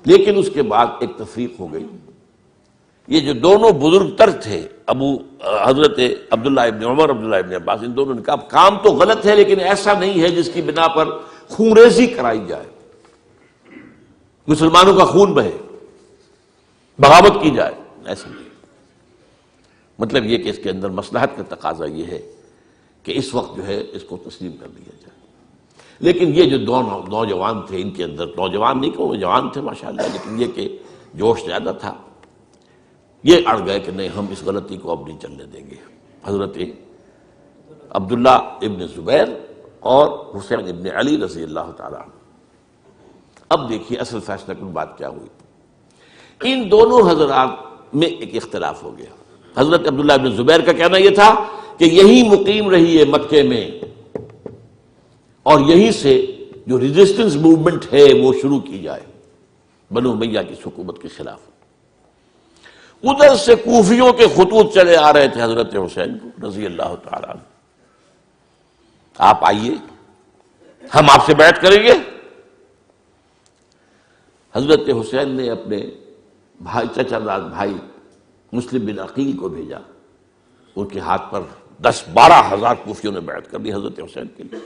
لیکن اس کے بعد ایک تفریق ہو گئی۔ یہ جو دونوں بزرگ تر تھے، حضرت عبداللہ ابن عمر، عبداللہ ابن عباس، ان دونوں نے کہا کام تو غلط ہے لیکن ایسا نہیں ہے جس کی بنا پر خونریزی کرائی جائے، مسلمانوں کا خون بہے، بغاوت کی جائے، ایسا نہیں۔ مطلب یہ کہ اس کے اندر مصلحت کا تقاضا یہ ہے کہ اس وقت جو ہے اس کو تسلیم کر دیا جائے۔ لیکن یہ جو دو نوجوان تھے، ان کے اندر، نوجوان نہیں کہ وہ جوان تھے ماشاءاللہ، لیکن یہ کہ جوش زیادہ تھا، یہ اڑ گئے کہ نہیں ہم اس غلطی کو اب نہیں چلنے دیں گے۔ حضرت عبداللہ ابن زبیر اور حسین ابن علی رضی اللہ تعالیٰ عنہ۔ اب دیکھیے اصل فیصلہ کن بات کیا ہوئی، ان دونوں حضرات میں ایک اختلاف ہو گیا۔ حضرت عبداللہ ابن زبیر کا کہنا یہ تھا کہ یہی مقیم رہی ہے مکے میں، اور یہیں سے جو ریزسٹنس موومنٹ ہے وہ شروع کی جائے بنو امیہ کی حکومت کے خلاف۔ ادھر سے کوفیوں کے خطوط چلے آ رہے تھے حضرت حسین کو رضی اللہ تعالیٰ عنہ، آپ آئیے ہم آپ سے بیعت کریں گے۔ حضرت حسین نے اپنے بھائی، چچا داد بھائی مسلم بن عقیل کو بھیجا، ان کے ہاتھ پر 10-12 ہزار کوفیوں نے بیعت کر دی حضرت حسین کے لیے،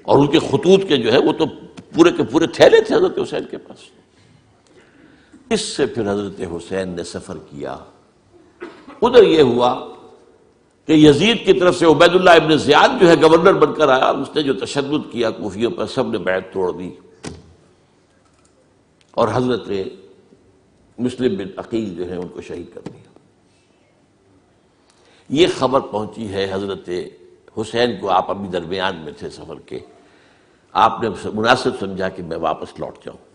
اور ان کے خطوط کے جو ہے وہ تو پورے کے پورے تھیلے تھے حضرت حسین کے پاس۔ اس سے پھر حضرت حسین نے سفر کیا۔ ادھر یہ ہوا کہ یزید کی طرف سے عبید اللہ ابن زیاد جو ہے گورنر بن کر آیا، اس نے جو تشدد کیا کوفیوں پر، سب نے بیعت توڑ دی، اور حضرت مسلم بن عقیل جو ہے ان کو شہید کر دیا۔ یہ خبر پہنچی ہے حضرت حسین کو، آپ ابھی درمیان میں تھے سفر کے، آپ نے مناسب سمجھا کہ میں واپس لوٹ جاؤں،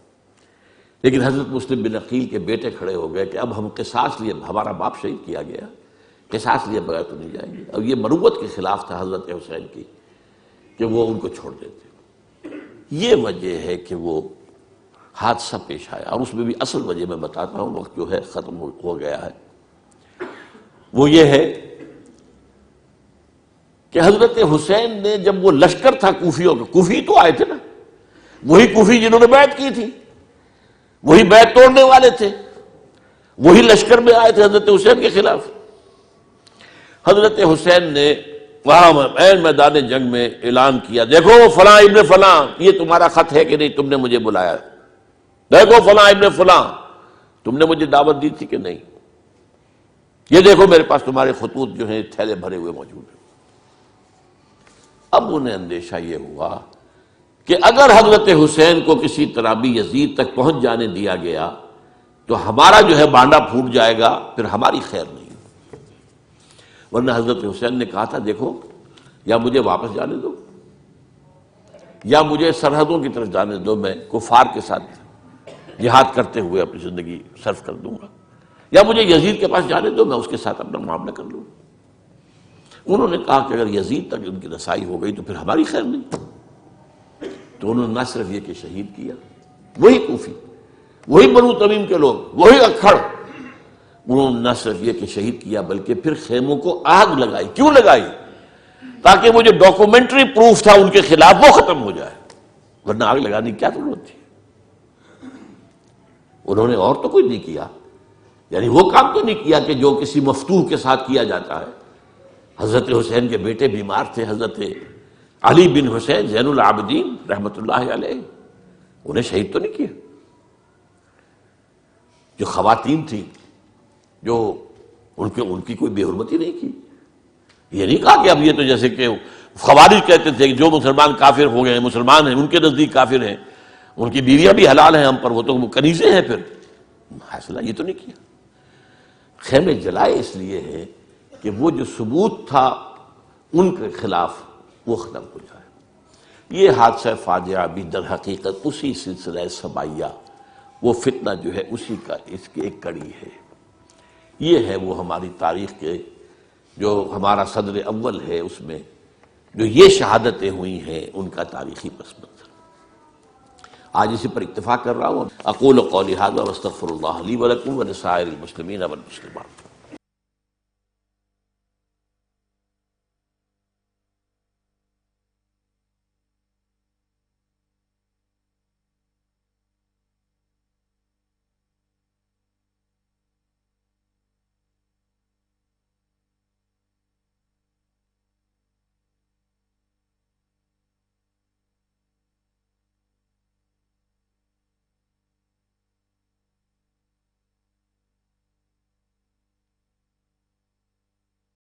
لیکن حضرت مسلم بن عقیل کے بیٹے کھڑے ہو گئے کہ اب ہم قصاص لیے، ہمارا باپ شہید کیا گیا، قصاص لیے بغیر تو نہیں جائیں گے۔ اب یہ مروت کے خلاف تھا حضرت حسین کی کہ وہ ان کو چھوڑ دیتے۔ یہ وجہ ہے کہ وہ حادثہ پیش آیا، اور اس میں بھی اصل وجہ میں بتاتا ہوں، وقت جو ہے ختم ہو گیا ہے، وہ یہ ہے کہ حضرت حسین نے جب وہ لشکر تھا کوفیوں کا، کوفی تو آئے تھے نا، وہی کوفی جنہوں نے بیعت کی تھی، وہی بیعت توڑنے والے تھے، وہی لشکر میں آئے تھے حضرت حسین کے خلاف۔ حضرت حسین نے وہاں عین میدان جنگ میں اعلان کیا، دیکھو فلاں ابن فلاں، یہ تمہارا خط ہے کہ نہیں، تم نے مجھے بلایا، دیکھو فلاں ابن فلاں، تم نے مجھے دعوت دی تھی کہ نہیں، یہ دیکھو میرے پاس تمہارے خطوط جو ہیں تھیلے بھرے ہوئے موجود ہیں۔ اب انہیں اندیشہ یہ ہوا کہ اگر حضرت حسین کو کسی طرح بھی یزید تک پہنچ جانے دیا گیا تو ہمارا جو ہے بانڈا پھوٹ جائے گا، پھر ہماری خیر نہیں۔ ورنہ حضرت حسین نے کہا تھا دیکھو یا مجھے واپس جانے دو، یا مجھے سرحدوں کی طرف جانے دو، میں کفار کے ساتھ جہاد کرتے ہوئے اپنی زندگی صرف کر دوں گا، یا مجھے یزید کے پاس جانے دو، میں اس کے ساتھ اپنا معاملہ کر لوں۔ انہوں نے کہا کہ اگر یزید تک ان کی رسائی ہو گئی تو پھر ہماری خیر نہیں۔ تو انہوں نے نہ صرف یہ کہ شہید کیا، وہی کوفی، وہی بنو تمیم کے لوگ، وہی اکھڑ، انہوں نے نہ صرف یہ کہ شہید کیا بلکہ پھر خیموں کو آگ لگائی۔ کیوں لگائی؟ تاکہ وہ جو ڈاکومنٹری پروف تھا ان کے خلاف وہ ختم ہو جائے، ورنہ آگ لگانے کی کیا ضرورت تھی؟ انہوں نے اور تو کوئی نہیں کیا، یعنی وہ کام تو نہیں کیا کہ جو کسی مفتوح کے ساتھ کیا جاتا ہے۔ حضرت حسین کے بیٹے بیمار تھے، حضرت علی بن حسین زین العابدین رحمۃ اللہ علیہ، انہیں شہید تو نہیں کیا۔ جو خواتین تھیں جو ان کی کوئی بے حرمتی نہیں کی۔ یہ نہیں کہا کہ اب یہ تو جیسے کہ خوارج کہتے تھے کہ جو مسلمان کافر ہو گئے ہیں، مسلمان ہیں، ان کے نزدیک کافر ہیں، ان کی بیویاں بھی حلال ہیں ہم پر، وہ تو کنیزیں ہیں، پھر حاصلہ یہ تو نہیں کیا۔ خیمے جلائے اس لیے ہے کہ وہ جو ثبوت تھا ان کے خلاف وہ ختم ہو جائے۔ یہ حادثہ فاجعہ بھی در حقیقت اسی سلسلہ سبائیہ، وہ فتنہ جو ہے اسی کا اس کی ایک کڑی ہے۔ یہ ہے وہ ہماری تاریخ کے جو ہمارا صدر اول ہے، اس میں جو یہ شہادتیں ہوئی ہیں ان کا تاریخی پس منظر۔ آج اسی پر اکتفا کر رہا ہوں۔ اقول قولی ھذا واستغفر اللہ لی ولکم ولسائر المسلمین والمسلمات۔